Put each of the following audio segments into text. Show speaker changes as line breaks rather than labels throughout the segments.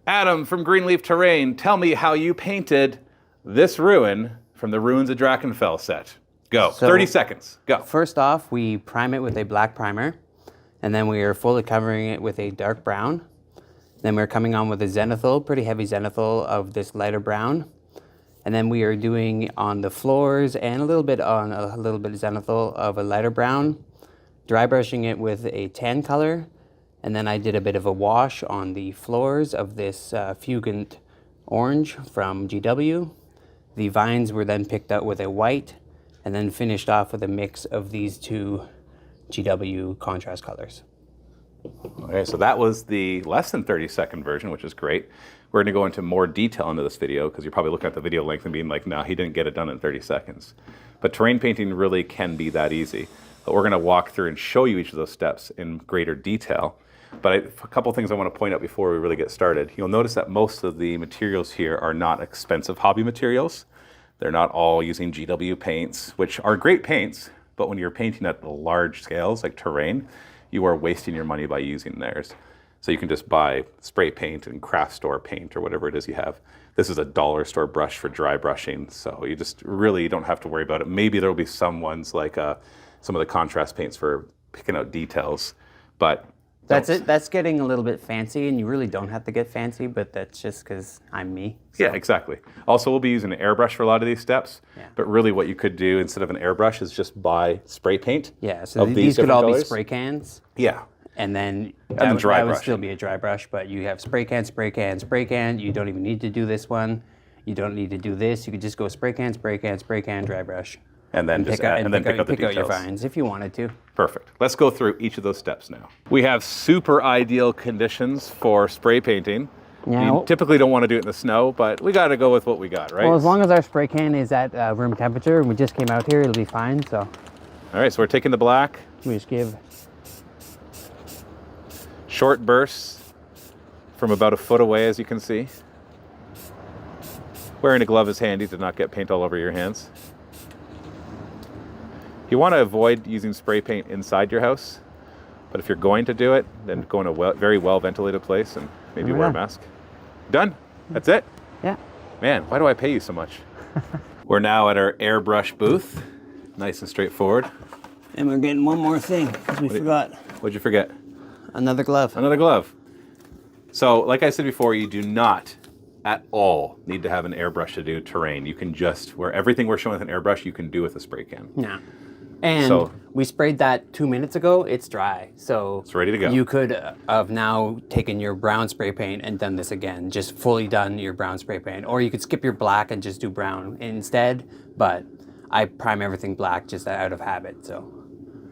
Adam from Greenleaf Terrain, tell me how you painted this ruin from the Ruins of Drakenfell set. Go, 30 seconds, go.
First off, we prime it with a black primer, and then we are fully covering it with a dark brown. Then we're coming on with a zenithal, pretty heavy zenithal of this lighter brown. And then we are doing on the floors and a little bit of zenithal of a lighter brown, dry brushing it with a tan color. And then I did a bit of a wash on the floors of this Fugant orange from GW. The vines were then picked out with a white and then finished off with a mix of these two GW contrast colors.
Okay, so that was the less than 30-second version, which is great. We're going to go into more detail into this video because you're probably looking at the video length and being like, no, he didn't get it done in 30 seconds. But terrain painting really can be that easy. But we're going to walk through and show you each of those steps in greater detail. But a couple things I want to point out before we really get started. You'll notice that most of the materials here are not expensive hobby materials. They're not all using GW paints, which are great paints, but when you're painting at the large scales like terrain, you are wasting your money by using theirs. So you can just buy spray paint and craft store paint or whatever it is you have. This is a dollar store brush for dry brushing, so you just really don't have to worry about it. Maybe there'll be some ones like some of the contrast paints for picking out details, but
that's it. That's getting a little bit fancy, and you really don't have to get fancy, but that's just because I'm me.
So. Yeah, exactly. Also, we'll be using an airbrush for a lot of these steps, but really what you could do instead of an airbrush is just buy spray paint.
Yeah, so these could all
colors.
Be spray cans.
Yeah.
And then
dry
that would still be a dry brush, but you have spray can, spray can, spray can. You don't even need to do this one. You don't need to do this. You could just go spray can, spray can, spray can, dry brush.
And then pick out the details.
Pick out your vines if you wanted to.
Perfect. Let's go through each of those steps now. We have super ideal conditions for spray painting. Yeah. You typically don't want to do it in the snow, but we got to go with what we got, right?
Well, as long as our spray can is at room temperature, and we just came out here, it'll be fine. So.
All right, so we're taking the black.
We just give
short bursts from about a foot away, as you can see. Wearing a glove is handy to not get paint all over your hands. You want to avoid using spray paint inside your house, but if you're going to do it, then go in a very well ventilated place and maybe wear a mask. Done? That's it?
Yeah.
Man, why do I pay you so much? We're now at our airbrush booth. Nice and straightforward.
And we're getting one more thing, because we forgot.
What'd you forget?
Another glove.
Another glove. So, like I said before, you do not at all need to have an airbrush to do terrain. You can just, everything we're showing with an airbrush, you can do with a spray can.
Yeah. And we sprayed that 2 minutes ago. It's dry, so
it's ready to go.
You could have now taken your brown spray paint and done this again, just fully done your brown spray paint. Or you could skip your black and just do brown instead, but I prime everything black just out of habit, so.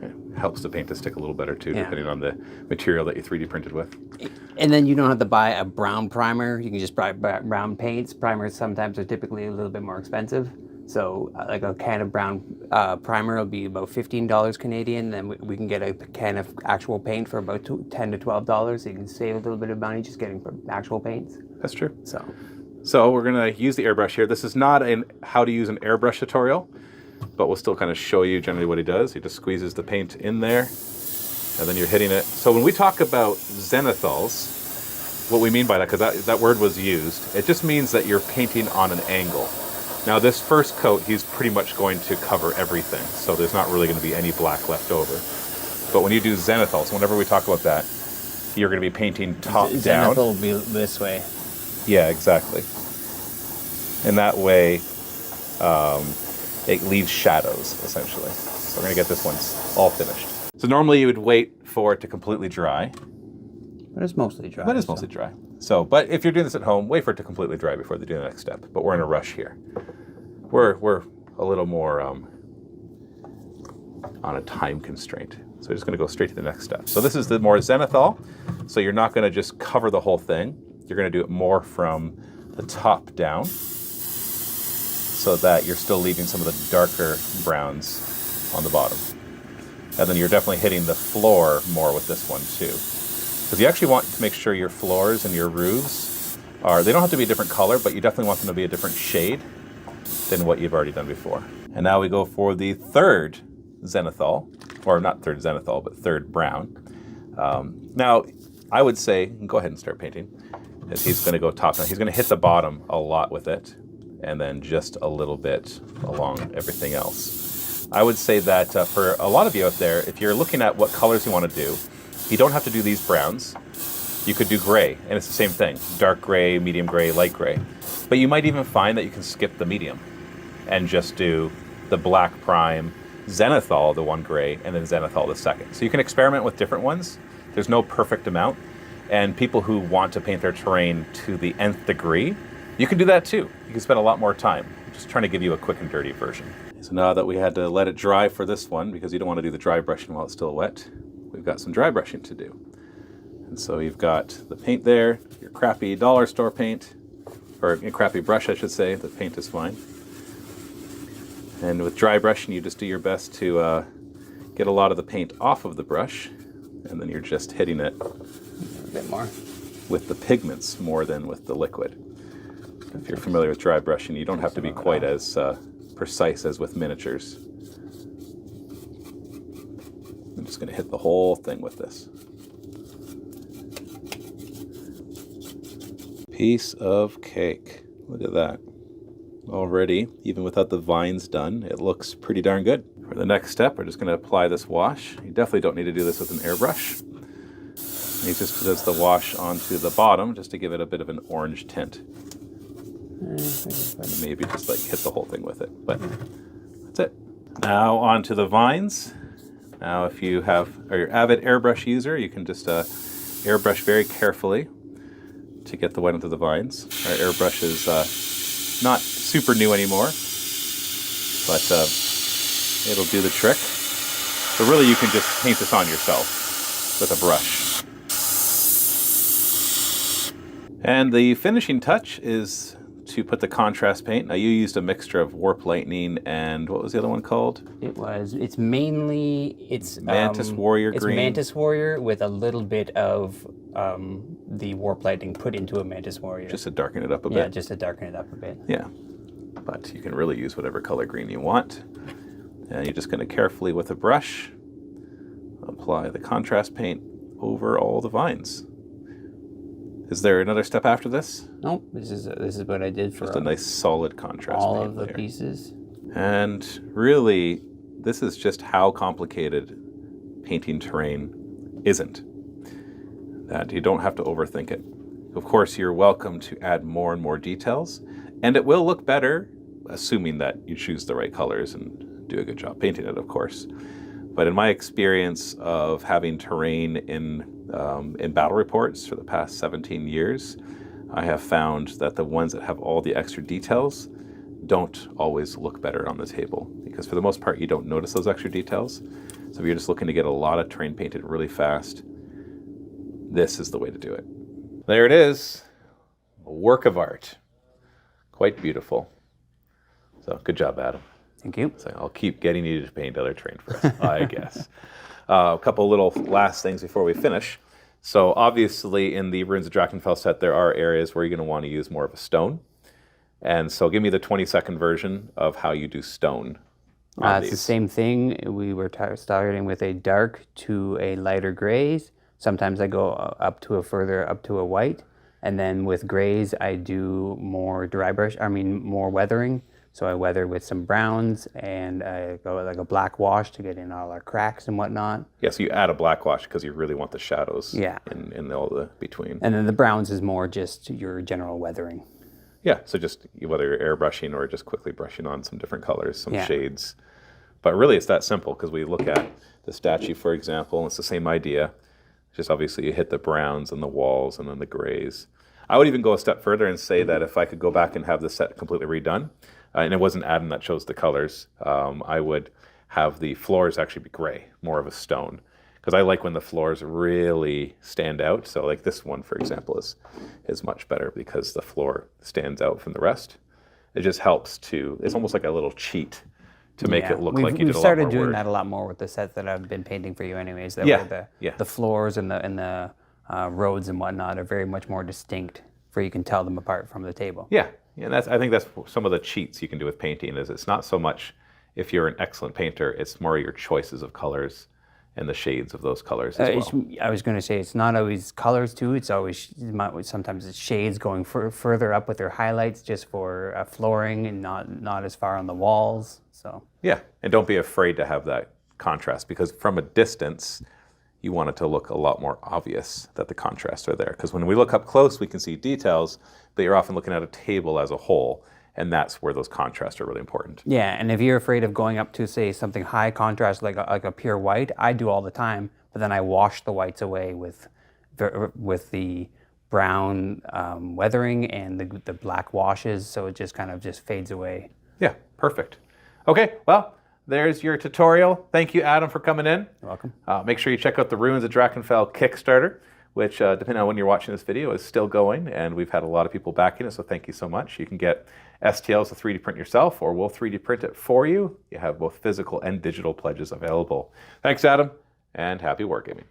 It helps the paint to stick a little better too, depending on the material that you 3D printed with.
And then you don't have to buy a brown primer. You can just buy brown paints. Primers sometimes are typically a little bit more expensive. So like a can of brown primer will be about $15 Canadian. Then we can get a can of actual paint for about $10 to $12. So you can save a little bit of money just getting actual paints.
That's true.
So
we're going to use the airbrush here. This is not a how to use an airbrush tutorial, but we'll still kind of show you generally what he does. He just squeezes the paint in there, and then you're hitting it. So when we talk about zenithals, what we mean by that, because that word was used, it just means that you're painting on an angle. Now this first coat, he's pretty much going to cover everything, so there's not really going to be any black left over. But when you do zenithals, whenever we talk about that, you're going to be painting top down.
Zenithal will be this way.
Yeah, exactly. And that way, it leaves shadows, essentially. So we're going to get this one all finished. So normally you would wait for it to completely dry.
But it's mostly dry.
But it's mostly dry. So, but if you're doing this at home, wait for it to completely dry before they do the next step. But we're in a rush here. We're a little more on a time constraint. So we're just going to go straight to the next step. So this is the more zenithal. So you're not going to just cover the whole thing. You're going to do it more from the top down, so that you're still leaving some of the darker browns on the bottom. And then you're definitely hitting the floor more with this one too. Because you actually want to make sure your floors and your roofs they don't have to be a different color, but you definitely want them to be a different shade than what you've already done before. And now we go for the third zenithal, or not third zenithal, but third brown. Now, I would say, go ahead and start painting. is he's going to go top down. He's going to hit the bottom a lot with it, and then just a little bit along everything else. I would say that for a lot of you out there, if you're looking at what colors you want to do, you don't have to do these browns. You could do gray, and it's the same thing. Dark gray, medium gray, light gray. But you might even find that you can skip the medium and just do the black prime, zenithal, the one gray, and then zenithal the second. So you can experiment with different ones. There's no perfect amount. And people who want to paint their terrain to the nth degree, you can do that too. You can spend a lot more time. I'm just trying to give you a quick and dirty version. So now that we had to let it dry for this one, because you don't want to do the dry brushing while it's still wet, we've got some dry brushing to do. And so you've got the paint there, your crappy dollar store paint, or a crappy brush, I should say. The paint is fine. And with dry brushing, you just do your best to get a lot of the paint off of the brush, and then you're just hitting it
A bit more.
with the pigments more than with the liquid. If you're familiar with dry brushing, you don't have to be quite as precise as with miniatures. I'm just going to hit the whole thing with this. Piece of cake. Look at that. Already, even without the vines done, it looks pretty darn good. For the next step, we're just going to apply this wash. You definitely don't need to do this with an airbrush. He just does the wash onto the bottom just to give it a bit of an orange tint. And maybe just like hit the whole thing with it, but that's it. Now onto the vines. Now if you are your avid airbrush user, you can just airbrush very carefully to get the wet into the vines. Our airbrush is not super new anymore, but it'll do the trick. So really you can just paint this on yourself with a brush. And the finishing touch is to put the contrast paint. Now you used a mixture of Warp Lightning and what was the other one called?
It's
Mantis Warrior
It's
green.
Mantis Warrior with a little bit of the Warp Lightning put into a Mantis Warrior.
Just to darken it up a bit.
Yeah, just to darken it up a bit.
Yeah, but you can really use whatever color green you want. And you're just going to carefully with a brush apply the contrast paint over all the vines. Is there another step after this?
Nope, this is what I did for
Just a nice solid contrast
all
paint
of the
layer.
pieces.
And really, this is just how complicated painting terrain isn't. That you don't have to overthink it. Of course, you're welcome to add more and more details, and it will look better, assuming that you choose the right colors and do a good job painting it, of course. But in my experience of having terrain in battle reports for the past 17 years, I have found that the ones that have all the extra details don't always look better on the table, because for the most part you don't notice those extra details. So if you're just looking to get a lot of terrain painted really fast, this is the way to do it. There it is, a work of art. Quite beautiful. So good job, Adam.
Thank you.
So I'll keep getting you to paint other terrain for us, I guess. A couple little last things before we finish. So obviously in the Ruins of Drakenfell set, there are areas where you're going to want to use more of a stone. And so give me the 20-second version of how you do stone on
It's
these.
the same thing. We were starting with a dark to a lighter grays. Sometimes I go up to a white. And then with grays, I do more more weathering. So I weather with some browns, and I go with like a black wash to get in all our cracks and whatnot.
Yeah, so you add a black wash because you really want the shadows
Yeah.
in all the between.
And then the browns is more just your general weathering.
Yeah, so just whether you're airbrushing or just quickly brushing on some different colors, some
Yeah.
shades. But really it's that simple, because we look at the statue, for example, and it's the same idea. Just obviously you hit the browns and the walls and then the grays. I would even go a step further and say that if I could go back and have this set completely redone, and it wasn't Adam that chose the colors, I would have the floors actually be gray, more of a stone. Because I like when the floors really stand out. So like this one, for example, is much better because the floor stands out from the rest. It just helps it's almost like a little cheat to make it look like you did a lot more work.
We've started doing that a lot more with the sets that I've been painting for you anyways. That way the floors and the roads and whatnot are very much more distinct, for you can tell them apart from the table.
Yeah, and I think that's some of the cheats you can do with painting. Is it's not so much if you're an excellent painter, it's more your choices of colors and the shades of those colors as well.
I was going to say it's not always colors too. It's always sometimes it's shades going further up with their highlights just for flooring and not as far on the walls. So
yeah, and don't be afraid to have that contrast, because from a distance, you want it to look a lot more obvious that the contrasts are there. Because when we look up close, we can see details, but you're often looking at a table as a whole, and that's where those contrasts are really important.
yeah, and if you're afraid of going up to say something high contrast like a pure white, I do all the time, but then I wash the whites away with the brown weathering and the black washes, so it just kind of just fades away.
Yeah, perfect. Okay, well, there's your tutorial. Thank you, Adam, for coming in.
You're welcome.
Make sure you check out the Ruins of Drakenfell Kickstarter, which, depending on when you're watching this video, is still going, and we've had a lot of people backing it, so thank you so much. You can get STLs to 3D print yourself, or we'll 3D print it for you. You have both physical and digital pledges available. Thanks, Adam, and happy wargaming.